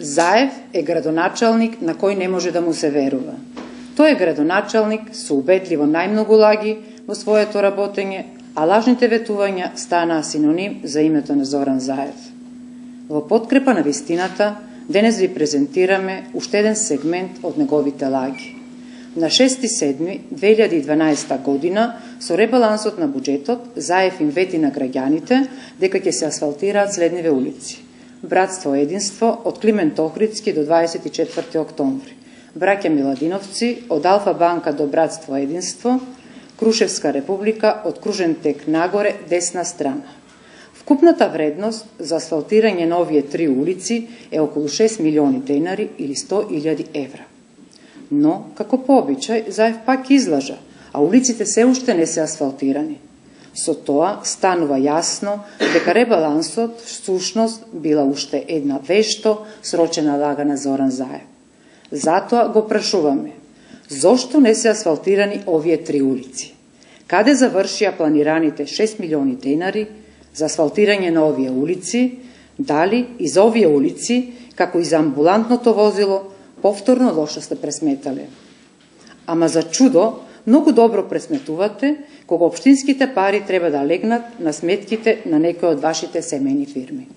Заев е градоначалник на кој не може да му се верува. Тој е градоначалник со убедливо најмногу лаги во своето работење, а лажните ветувања станаа синоним за името на Зоран Заев. Во подкрепа на вистината, денес ви презентираме уште еден сегмент од неговите лаги. На 6.7.2012 година, со ребалансот на буџетот, Заев им вети на граѓаните дека ќе се асфалтираат следниве улици: Братство Единство од Климент Охридски до 24. октомври, Браќа Миладиновци од Алфа банка до Братство Единство, Крушевска република од Кружен тек нагоре, десна страна. Вкупната вредност за асфалтирање на овие три улици е околу 6 милиони денари или 100.000 евра. Но, како по обичај, Заев пак излажа, а улиците се уште не се асфалтирани. Со тоа станува јасно дека ребалансот всушност била уште една вешто срочена лага на Зоран Заев. Затоа го прашуваме: зошто не се асфалтирани овие три улици? Каде завршија планираните 6 милиони денари за асфалтирање на овие улици? Дали и за овие улици, како и за амбулантното возило, повторно лошо сте пресметале? Ама за чудо, многу добро пресметувате кога општинските пари треба да легнат на сметките на некои од вашите семејни фирми.